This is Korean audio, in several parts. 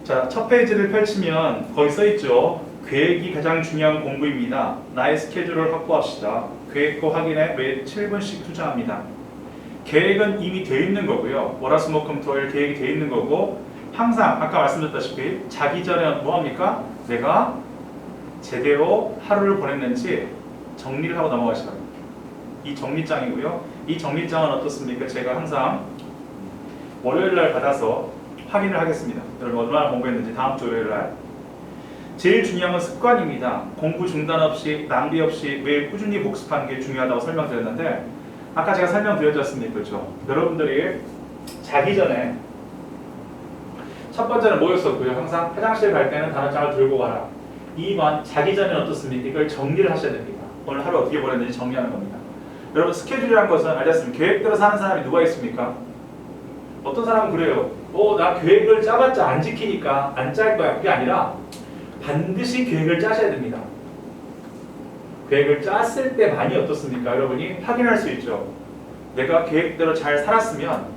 자, 첫 페이지를 펼치면 거기 써있죠. 계획이 가장 중요한 공부입니다. 나의 스케줄을 확보합시다. 계획과 확인에 매일 7분씩 투자합니다. 계획은 이미 돼 있는 거고요. 월화수목금토일 계획이 돼 있는 거고, 항상 아까 말씀드렸다시피 자기 전에 뭐합니까? 내가 제대로 하루를 보냈는지 정리를 하고 넘어가시라. 이 정리장이고요. 이 정리장은 어떻습니까? 제가 항상 월요일날 받아서 확인을 하겠습니다. 여러분 얼마나 공부했는지 다음 주 월요일날. 제일 중요한 건 습관입니다. 공부 중단 없이 낭비 없이 매일 꾸준히 복습하는 게 중요하다고 설명드렸는데, 아까 제가 설명드렸잖습니까? 그렇죠? 여러분들이 자기 전에 첫 번째는 뭐였었고요? 항상 화장실 갈 때는 단어장을 들고 가라. 2번 자기 전에 어떻습니까? 이걸 정리를 하셔야 됩니다. 오늘 하루 어떻게 보냈는지 정리하는 겁니다. 여러분 스케줄이라는 것은 알겠습니까? 계획대로 사는 사람이 누가 있습니까? 어떤 사람은 그래요. 나 계획을 짜봤자 안 지키니까 안 짤 거야. 그게 아니라 반드시 계획을 짜셔야 됩니다. 계획을 짰을 때만이 어떻습니까? 여러분이 확인할 수 있죠. 내가 계획대로 잘 살았으면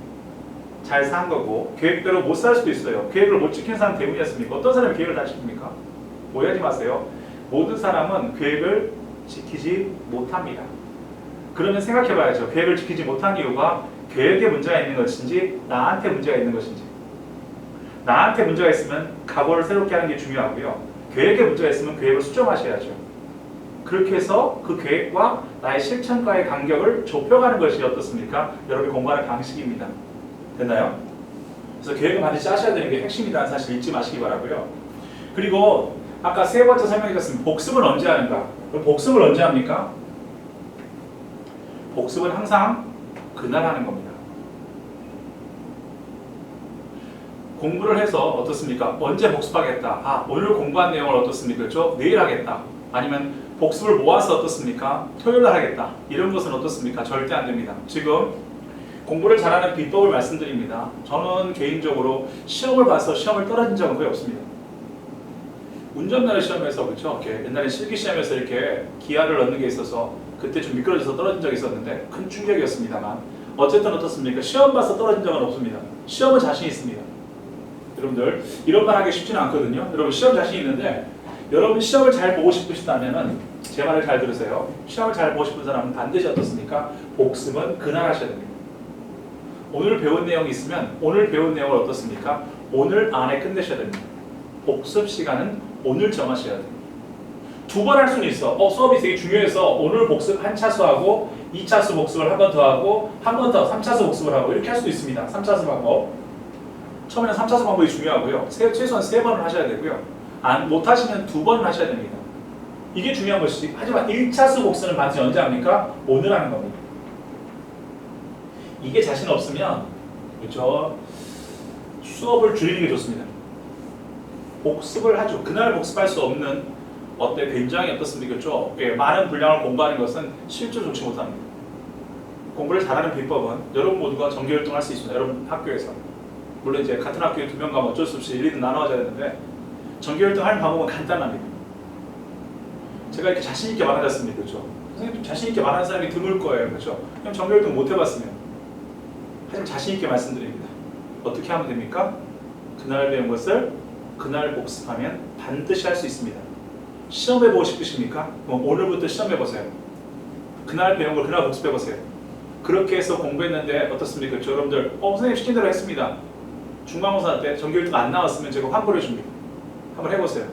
잘 산 거고, 계획대로 못 살 수도 있어요. 계획을 못 지키는 사람 대부분이었습니까? 어떤 사람이 계획을 잘 지킵니까? 오해하지 마세요. 모든 사람은 계획을 지키지 못합니다. 그러면 생각해 봐야죠. 계획을 지키지 못한 이유가 계획에 문제가 있는 것인지 나한테 문제가 있는 것인지. 나한테 문제가 있으면 각오를 새롭게 하는 게 중요하고요. 계획에 문제가 있으면 계획을 수정하셔야죠. 그렇게 해서 그 계획과 나의 실천과의 간격을 좁혀가는 것이 어떻습니까? 여러분이 공부하는 방식입니다. 됐나요? 그래서 계획을 반드시 짜셔야 되는 게 핵심이라는 사실 잊지 마시기 바라고요. 그리고 아까 세 번째 설명해드렸습니다. 복습은 언제 하는가? 그럼 복습을 언제 합니까? 복습은 항상 그날 하는 겁니다. 공부를 해서 어떻습니까? 언제 복습하겠다. 오늘 공부한 내용을 어떻습니까? 그렇죠? 내일 하겠다. 아니면 복습을 모아서 어떻습니까? 토요일날 하겠다. 이런 것은 어떻습니까? 절대 안 됩니다. 지금 공부를 잘하는 비법을 말씀드립니다. 저는 개인적으로 시험을 봐서 시험을 떨어진 적은 거의 없습니다. 운전면허 시험에서 그렇죠? 이렇게 옛날에 실기 시험에서 이렇게 기하를 넣는 게 있어서 그때 좀 미끄러져서 떨어진 적이 있었는데 큰 충격이었습니다만, 어쨌든 어떻습니까? 시험 봐서 떨어진 적은 없습니다. 시험은 자신 있습니다. 여러분들 이런 말 하기 쉽지는 않거든요. 여러분 시험 자신 있는데, 여러분 시험을 잘 보고 싶으시다면은 제 말을 잘 들으세요. 시험을 잘 보고 싶은 사람은 반드시 어떻습니까? 복습은 그날 하셔야 됩니다. 오늘 배운 내용이 있으면 오늘 배운 내용을 어떻습니까? 오늘 안에 끝내셔야 됩니다. 복습 시간은 오늘 정하셔야 됩니다. 두 번 할 수는 있어. 수업이 되게 중요해서 오늘 복습 한 차수 하고 2차수 복습을 한 번 더 하고 한 번 더 3차수 복습을 하고 이렇게 할 수도 있습니다. 3차수 방법. 처음에는 3차수 방법이 중요하고요. 최소한 3번을 하셔야 되고요. 못하시면 2번을 하셔야 됩니다. 이게 중요한 것이지. 하지만 1차수 복습은 반드시 언제 합니까? 오늘 하는 겁니다. 이게 자신 없으면 그렇죠? 수업을 줄이는 게 좋습니다. 복습을 하죠. 그날 복습할 수 없는 굉장히 어떻습니까? 그렇죠? 많은 분량을 공부하는 것은 실제 좋지 못합니다. 공부를 잘하는 비법은 여러분 모두가 정기활동을 할 수 있습니다. 여러분 학교에서. 물론 이제 같은 학교에 2명 가면 어쩔 수 없이 1, 2등 나눠져야 되는데, 정기활동 하는 방법은 간단합니다. 제가 이렇게 자신 있게 말하지 않습니까? 그렇죠? 선생님 자신 있게 말하는 사람이 드물 거예요. 그렇죠? 그냥 정기활동 못 해봤으면. 하지만 자신 있게 말씀드립니다. 어떻게 하면 됩니까? 그날 배운 것을 그날 복습하면 반드시 할 수 있습니다. 시험해보고 싶으십니까? 그럼 오늘부터 시험해보세요. 그날 배운 걸 그날 복습해보세요. 그렇게 해서 공부했는데 어떻습니까? 그렇죠? 여러분들 선생님 시킨 대로 했습니다. 중간고사 때 정기활동 안 나왔으면 제가 환불해 줍니다. 한번 해보세요.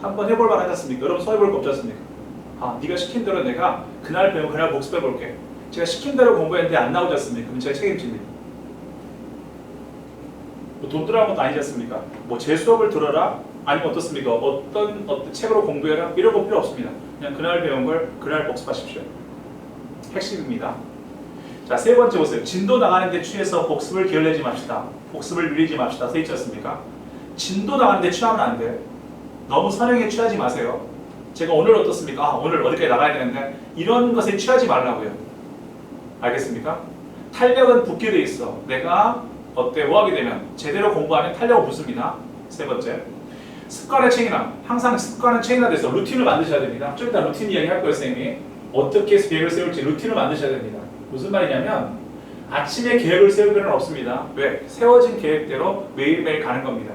한번 해볼 만하지 않습니까? 여러분 손해볼 거 없지 않습니까? 네가 시킨 대로 내가 그날 배운 그날 복습해볼게. 제가 시킨 대로 공부했는데 안 나오지 않습니까? 그럼 제가 책임집니다. 돈 들어간 것도 아니지 않습니까? 제 수업을 들어라? 아니면 어떻습니까? 어떤 책으로 공부해라? 이런 거 필요 없습니다. 그냥 그날 배운 걸 그날 복습하십시오. 핵심입니다. 자, 세 번째 보세요. 진도 나가는 데 취해서 복습을 게을리지 맙시다. 복습을 미리지 맙시다. 써 있지 않습니까? 진도 나가는 데 취하면 안 돼. 너무 선행에 취하지 마세요. 제가 오늘 어떻습니까? 오늘 어디까지 나가야 되는데 이런 것에 취하지 말라고요. 알겠습니까? 탄력은 붙게 돼 있어. 내가 뭐 하게 되면 제대로 공부하면 탄력을 붙습니다. 세 번째. 습관의 체인화. 항상 습관은 체인화돼서 루틴을 만드셔야 됩니다. 좀 이따 루틴 이야기 할 거예요, 선생님이. 어떻게 해서 계획을 세울지 루틴을 만드셔야 됩니다. 무슨 말이냐면 아침에 계획을 세울 필요는 없습니다. 왜? 세워진 계획대로 매일매일 가는 겁니다.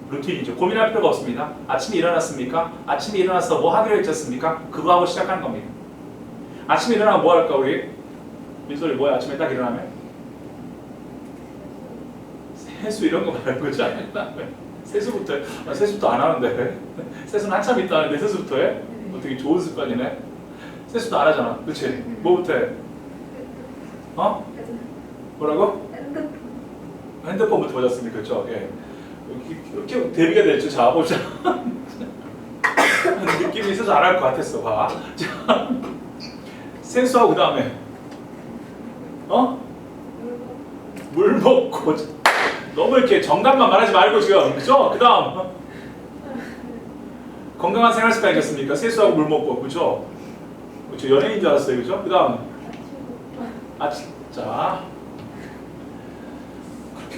루틴이죠. 고민할 필요가 없습니다. 아침에 일어났습니까? 아침에 일어나서 뭐 하기로 했었습니까? 그거 하고 시작하는 겁니다. 아침에 일어나면 뭐 할까 우리? 민솔이 뭐야? 아침에 딱 일어나면? 세수 이런 거 말고 그지 않나? 세수부터 해? 세수도 안 하는데 세수는 한참 있다 하는데 세수부터 해? 되게 좋은 습관이네. 세수도 안 하잖아. 그치? 뭐부터 해? 어? 뭐라고? 핸드폰부터 보셨습니까? 그렇죠? 예. 이렇게 대비가 됐죠. 자, 보자. 느낌이 있어서 안 할 것 같았어. 봐. 자, 세수하고 그 다음에 물 먹고 너무 이렇게 정답만 말하지 말고 지금 그죠? 그 다음 건강한 생활 습관이겠습니까? 세수하고 물 먹고 그죠? 그렇죠? 연예인인 줄 알았어요. 그죠? 그 다음 자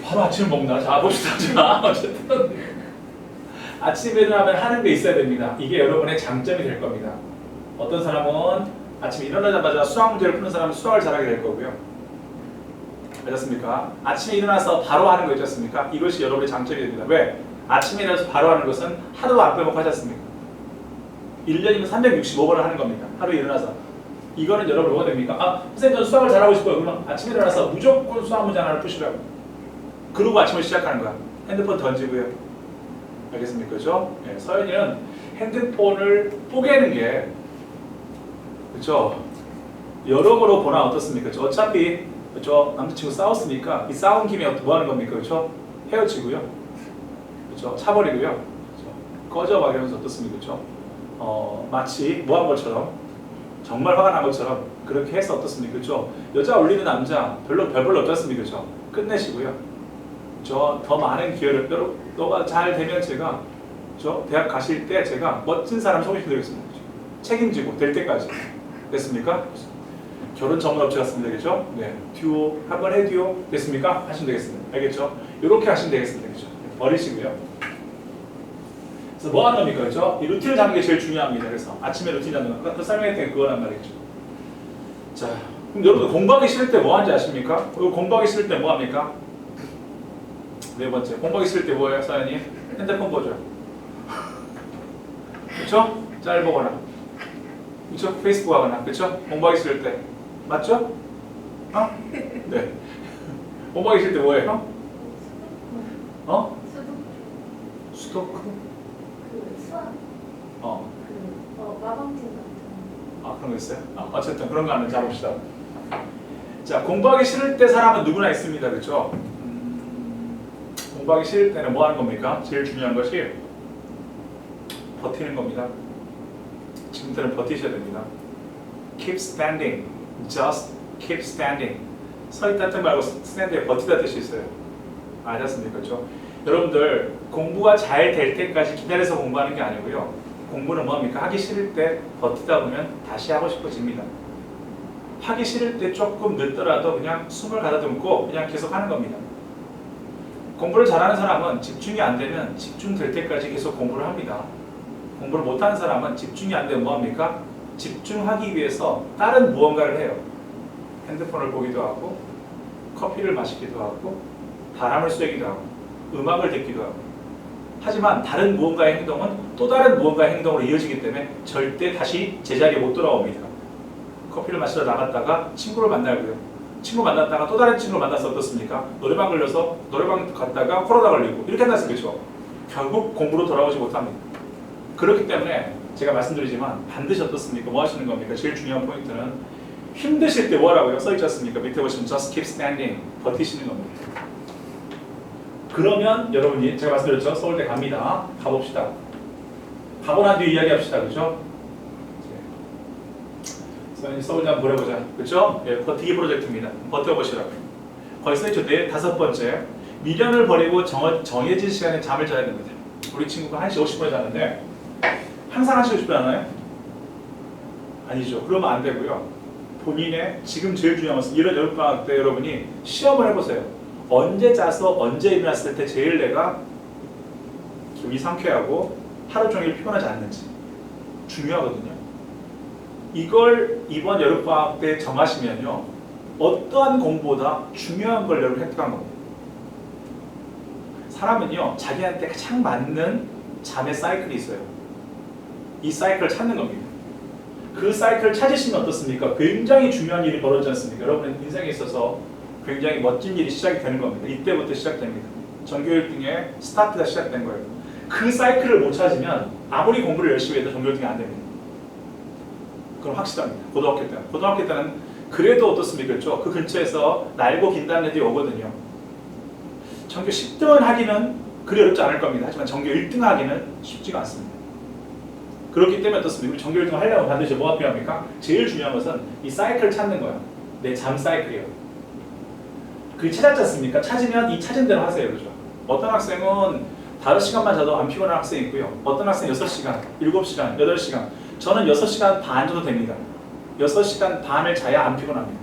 바로 아침을 먹나? 자 봅시다. 자 어쨌든 아침에 일어나면 하는 게 있어야 됩니다. 이게 여러분의 장점이 될 겁니다. 어떤 사람은 아침에 일어나자마자 수학 문제를 푸는 사람은 수학을 잘하게 될 거고요. 알겠습니까? 아침에 일어나서 바로 하는 거 있지 않습니까? 이것이 여러분의 장점이 됩니다. 왜? 아침에 일어나서 바로 하는 것은 하루도 안 빼먹고 하지 않습니까? 1년이면 365번을 하는 겁니다. 하루에 일어나서. 이거는 여러분 뭐가 됩니까? 선생님 저는 수학을 잘하고 싶어요. 그러면 아침에 일어나서 무조건 수학 문제 하나를 푸시라고. 그러고 아침을 시작하는 거야. 핸드폰 던지고요. 알겠습니까? 그죠? 네, 서연이는 핸드폰을 뽀개는 게 그죠? 여러모로 보나 어떻습니까? 그죠? 어차피 그죠? 남자친구 싸웠으니까 이 싸운 김에 뭐 하는 겁니까? 그죠? 헤어지고요. 그죠? 차버리고요. 그죠? 꺼져 막 이러면서 어떻습니까? 그죠? 마치 뭐 한 것처럼 정말 화가 난 것처럼 그렇게 해서 어떻습니까? 그죠? 여자 올리는 남자 별로 어떻습니까? 그죠? 끝내시고요. 더 많은 기회를 너가 잘 되면 제가 대학 가실 때 제가 멋진 사람 소개시켜드리겠습니다. 책임지고 될 때까지 됐습니까? 결혼 전문업체 같습니다. 그죠? 네, 듀오 한번 해 듀오 됐습니까? 하시면 되겠습니다. 알겠죠? 이렇게 하시면 되겠습니다. 그죠? 버리시고요. 그래서 뭐 하는 겁니까? 그죠? 이 루틴을 잡는 게 제일 중요합니다. 그래서 아침에 루틴 잡는 거. 또 설명했던 게 그거란 말이죠. 자, 그럼 여러분 공부하기 싫을 때 뭐 하는지 아십니까? 공부하기 싫을 때 뭐 합니까? 네 번째, 공부하기 싫을 때 뭐예요, 사연이? 핸드폰 보죠. 그렇죠? 짤 보거나, 그렇죠? 페이스북 하거나, 그렇죠? 공부하기 싫을 때, 맞죠? 네. 공부하기 싫을 때 뭐예요? 수도크? 수학. 마방진 같은. 그런 거 있어요? 어쨌든 그런 거 하는 자 봅시다. 자, 공부하기 싫을 때 사람은 누구나 있습니다, 그렇죠? 공부하기 싫을 때는 뭐 하는 겁니까? 제일 중요한 것이 버티는 겁니다. 지금부터는 버티셔야 됩니다. Keep standing. Just keep standing. 서 있다 뜻 말고 stand에 버티다 뜻이 있어요. 알았습니까? 그렇죠? 여러분들 공부가 잘 될 때까지 기다려서 공부하는 게 아니고요. 공부는 뭐합니까? 하기 싫을 때 버티다 보면 다시 하고 싶어집니다. 하기 싫을 때 조금 늦더라도 그냥 숨을 가다듬고 그냥 계속 하는 겁니다. 공부를 잘하는 사람은 집중이 안 되면 집중될 때까지 계속 공부를 합니다. 공부를 못하는 사람은 집중이 안 되면 뭐합니까? 집중하기 위해서 다른 무언가를 해요. 핸드폰을 보기도 하고 커피를 마시기도 하고 바람을 쐬기도 하고 음악을 듣기도 하고 하지만 다른 무언가의 행동은 또 다른 무언가의 행동으로 이어지기 때문에 절대 다시 제자리에 못 돌아옵니다. 커피를 마시러 나갔다가 친구를 만나고요. 친구 만났다가 또 다른 친구를 만나서 어떻습니까? 노래방 걸려서 노래방 갔다가 코로나 걸리고 이렇게 한다는 거죠. 결국 공부로 돌아오지 못합니다. 그렇기 때문에 제가 말씀드리지만 반드시 어떻습니까? 뭐 하시는 겁니까? 제일 중요한 포인트는 힘드실 때 뭐 하라고요? 써있지 않습니까? 밑에 보시면 just keep standing 버티시는 겁니다. 그러면 여러분이 제가 말씀드렸죠? 서울대 갑니다. 가봅시다. 가고 난 뒤에 이야기합시다. 그죠? 서울대 한번 보내보자. 그렇죠? 예, 버티기 프로젝트입니다. 버텨보시라고. 거기 써있죠. 네, 5번째. 미련을 버리고 정해진 시간에 잠을 자야 됩니다. 우리 친구가 1시 50분에 자는데 항상 1시 50분 하나요? 아니죠. 그러면 안 되고요. 본인의 지금 제일 중요한 것은 이런 여름방학 때 여러분이 시험을 해보세요. 언제 자서 언제 일어났을 때 제일 내가 기분이 상쾌하고 하루 종일 피곤하지 않는지 중요하거든요. 이걸 이번 여름방학 때 정하시면요. 어떠한 공부보다 중요한 걸 여러분 획득한 겁니다. 사람은요, 자기한테 가장 맞는 잠의 사이클이 있어요. 이 사이클을 찾는 겁니다. 그 사이클을 찾으시면 어떻습니까? 굉장히 중요한 일이 벌어지지 않습니까? 여러분의 인생에 있어서 굉장히 멋진 일이 시작이 되는 겁니다. 이때부터 시작됩니다. 전교 1등의 스타트가 시작된 거예요. 그 사이클을 못 찾으면 아무리 공부를 열심히 해도 전교 1등이 안 됩니다. 그건 확실합니다. 고등학교 때는. 고등학교 때는 그래도 어떻습니까? 그렇죠? 그 근처에서 날고 긴다는 애들이 오거든요. 전교 10등을 하기는 그리 어렵지 않을 겁니다. 하지만 전교 1등 하기는 쉽지가 않습니다. 그렇기 때문에 어떻습니까? 우리 전교 1등 하려면 반드시 뭐가 필요합니까? 제일 중요한 것은 이 사이클을 찾는 거야. 내 잠 사이클이에요. 그게 찾았지 않습니까? 찾으면 이 찾은 대로 하세요. 그죠? 어떤 학생은 5시간만 자도 안 피곤한 학생이 있고요. 어떤 학생은 6시간, 7시간, 8시간. 저는 6시간 반 정도 됩니다. 6시간 반을 자야 안 피곤합니다.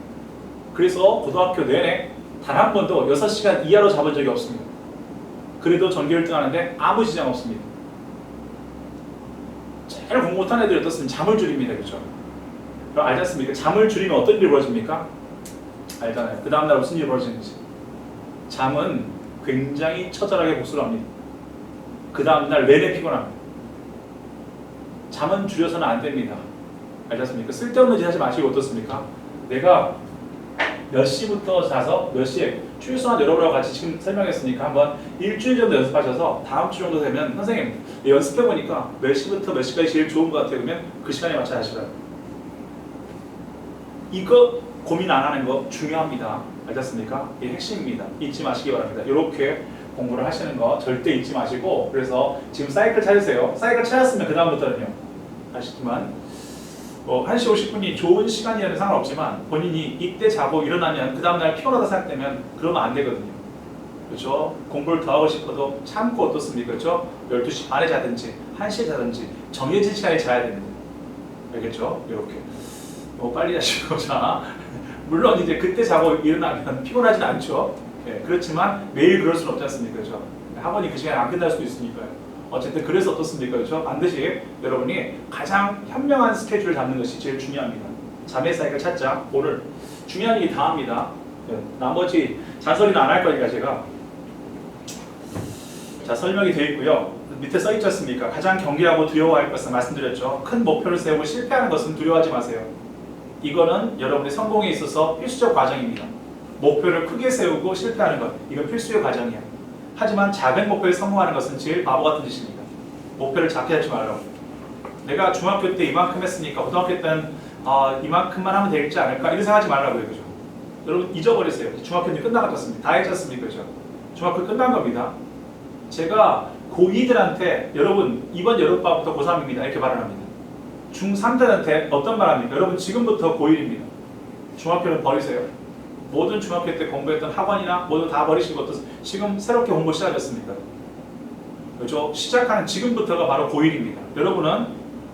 그래서 고등학교 내내 단 한 번도 6시간 이하로 잡은 적이 없습니다. 그래도 전교 1등 하는데 아무 지장 없습니다. 제일 공부 못한 애들이 어떻습니까? 잠을 줄입니다. 그죠? 그럼 알지 않습니까? 잠을 줄이면 어떤 일이 벌어집니까? 알잖아요. 그 다음날 무슨 일이 벌어지는지. 잠은 굉장히 처절하게 복수를 합니다. 그 다음날 내내 피곤합니다. 잠은 줄여서는 안 됩니다. 알지 않습니까? 쓸데없는 짓 하지 마시고 어떻습니까? 내가 몇 시부터 자서 몇 시에 최소한 여러분하고 같이 지금 설명했으니까 한번 일주일 정도 연습하셔서 다음 주 정도 되면 선생님 연습해보니까 몇 시부터 몇 시까지 제일 좋은 것 같아요. 그러면 그 시간에 맞춰 하시라고. 이거 고민 안 하는 거 중요합니다. 알겠습니까? 이게 핵심입니다. 잊지 마시기 바랍니다. 이렇게 공부를 하시는 거 절대 잊지 마시고, 그래서 지금 사이클 찾으세요. 사이클 찾았으면 그 다음부터는요. 아시지만 1시 50분이 좋은 시간이라는 상관없지만 본인이 이때 자고 일어나면 그 다음날 피곤하다 생각되면 그러면 안 되거든요. 그렇죠? 공부를 더 하고 싶어도 참고 어떻습니까? 그렇죠? 12시 반에 자든지 1시에 자든지 정해진 시간에 자야 됩니다. 알겠죠? 이렇게 빨리 자시고 자 물론 이제 그때 자고 일어나면 피곤하진 않죠. 예, 그렇지만 매일 그럴 수는 없지 않습니까? 그렇죠? 학원이 그 시간에 안 끝날 수도 있으니까요. 어쨌든 그래서 어떻습니까? 그렇죠? 반드시 여러분이 가장 현명한 스케줄을 잡는 것이 제일 중요합니다. 잠의 사이클 찾자. 오늘 중요한 얘기 다 합니다. 네, 나머지 잔소리는 안 할 거니까 제가 자 설명이 되어 있고요. 밑에 써 있지 않습니까? 가장 경계하고 두려워할 것은 말씀드렸죠. 큰 목표를 세우고 실패하는 것은 두려워하지 마세요. 이거는 여러분의 성공에 있어서 필수적 과정입니다. 목표를 크게 세우고 실패하는 것, 이건 필수의 과정이야. 하지만 작은 목표에 성공하는 것은 제일 바보 같은 짓입니다. 목표를 작게 하지 말라고. 내가 중학교 때 이만큼 했으니까 고등학교 때는 이만큼만 하면 되겠지 않을까 이런 생각하지 말라고요. 그죠? 여러분 잊어버리세요. 중학교는 끝나갔습니다. 다 했잖습니까? 그죠? 중학교 끝난 겁니다. 제가 고2들한테 여러분 이번 여름방학부터 고3입니다. 이렇게 말을 합니다. 중3들한테 어떤 말 합니까? 여러분 지금부터 고1입니다. 중학교는 버리세요. 모든 중학교 때 공부했던 학원이나 모두 다 버리시고 지금 새롭게 공부 시작하셨습니까? 그렇죠? 시작하는 지금부터가 바로 고1입니다. 여러분은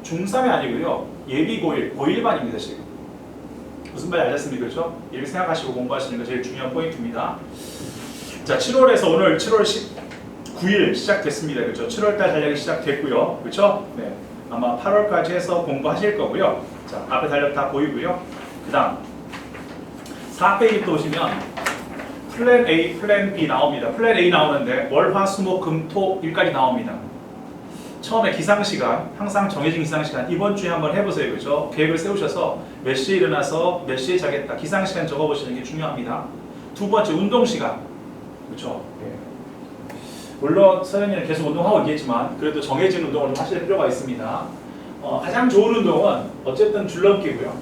중3이 아니고요. 예비 고1, 고1반입니다. 지금. 무슨 말인지 알겠습니까? 그렇죠? 이렇게 생각하시고 공부하시는 게 제일 중요한 포인트입니다. 자, 7월에서 오늘 7월 19일 시작됐습니다. 그렇죠? 7월달 달력이 시작됐고요. 그렇죠? 네. 아마 8월까지 해서 공부하실 거고요. 자, 앞에 달력 다 보이고요. 그 다음 4페이지 또 오시면 플랜 A, 플랜 B 나옵니다. 플랜 A 나오는데 월, 화, 수, 목, 금, 토, 일까지 나옵니다. 처음에 기상시간, 항상 정해진 기상시간 이번 주에 한번 해보세요. 그렇죠? 계획을 세우셔서 몇 시에 일어나서 몇 시에 자겠다. 기상시간 적어보시는 게 중요합니다. 두 번째 운동시간. 그렇죠? 예. 물론 선생님은 계속 운동하고 있겠지만 그래도 정해진 운동을 좀 하실 필요가 있습니다. 가장 좋은 운동은 어쨌든 줄넘기고요.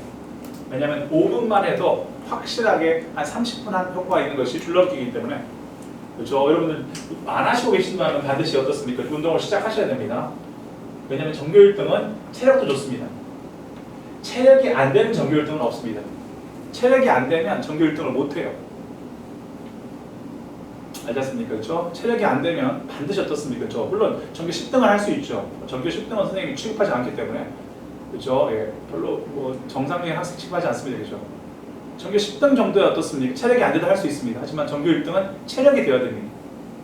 왜냐하면 5분만 해도 확실하게 한 30분 한 효과가 있는 것이 줄넘기이기 때문에 그렇죠. 여러분들 안 하시고 계신다면 반드시 어떻습니까? 운동을 시작하셔야 됩니다. 왜냐하면 전교 1등은 체력도 좋습니다. 체력이 안 되는 전교 1등은 없습니다. 체력이 안 되면 전교 1등을 못해요. 알겠습니까? 그렇죠? 체력이 안 되면 반드시 어떻습니까? 그렇죠? 물론 전교 10등을 할 수 있죠. 전교 10등은 선생님이 취급하지 않기 때문에 그렇죠? 예, 별로 뭐 정상적인 학생 취급하지 않습니다. 그렇죠? 전교 10등 정도야 어떻습니까? 체력이 안 돼도 할 수 있습니다. 하지만 전교 1등은 체력이 되어야 됩니다.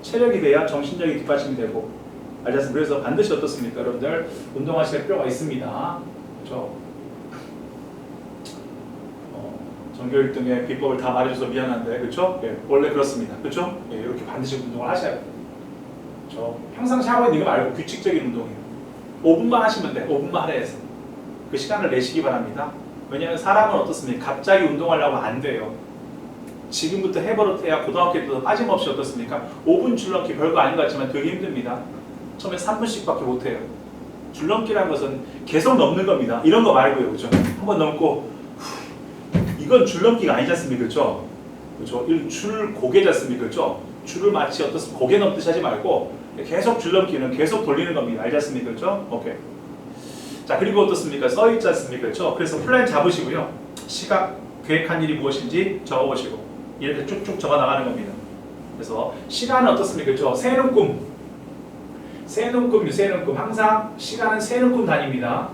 체력이 돼야 정신적인 뒷받침이 되고 알겠습니까? 그래서 반드시 어떻습니까? 여러분들 운동하실 필요가 있습니다. 그렇죠? 전교 1등의 비법을 다 말해줘서 미안한데 그렇죠? 예, 원래 그렇습니다. 그렇죠? 예, 이렇게 반드시 운동을 하셔야 돼요. 저 평상시 하고 있는 거 말고 규칙적인 운동이에요. 5분만 하시면 돼. 5분만 하라 해서. 그 시간을 내시기 바랍니다. 왜냐하면 사람은 어떻습니까? 갑자기 운동하려고 안 돼요. 지금부터 해버릇해야 고등학교 때도 빠짐없이 어떻습니까? 5분 줄넘기 별거 아닌 것 같지만 되게 힘듭니다. 처음에 3분씩밖에 못해요. 줄넘기라는 것은 계속 넘는 겁니다. 이런 거 말고요. 그죠? 한번 넘고 이건 줄넘기가 아니지 않습니까? 그죠? 그죠? 줄 고개지 않습니까? 그죠? 줄을 마치 어떻습니까? 고개 넘듯이 하지 말고 계속 줄넘기는 계속 돌리는 겁니다. 알지 않습니까? 그죠? 오케이. 자, 그리고 어떻습니까? 써 있지 않습니까? 그렇죠? 그래서 플랜 잡으시고요. 시각, 계획한 일이 무엇인지 적어보시고 이렇게 쭉쭉 적어 나가는 겁니다. 그래서 시간은 어떻습니까? 그렇죠? 새는 꿈. 새는 꿈, 새는 꿈. 항상 시간은 새는 꿈 단위입니다.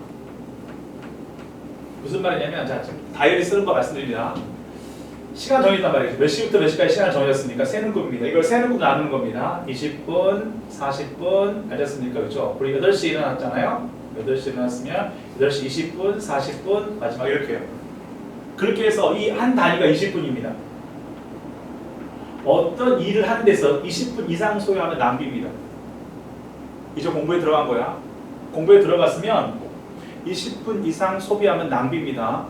무슨 말이냐면 자, 지금 다이어리 쓰는 거 말씀드립니다. 시간 정해졌단 말이죠. 몇 시부터 몇 시까지 시간을 정해졌으니까 새는 꿈입니다. 이걸 새는 꿈 나누는 겁니다. 20분, 40분, 알겠습니까? 그렇죠? 우리 8시에 일어났잖아요. 8시에 일어났으면 8시 20분, 40분, 마지막 이렇게 해요. 그렇게 해서 이 한 단위가 20분입니다. 어떤 일을 하는 데서 20분 이상 소요하면 낭비입니다. 이제 공부에 들어간 거야. 공부에 들어갔으면 20분 이상 소비하면 낭비입니다.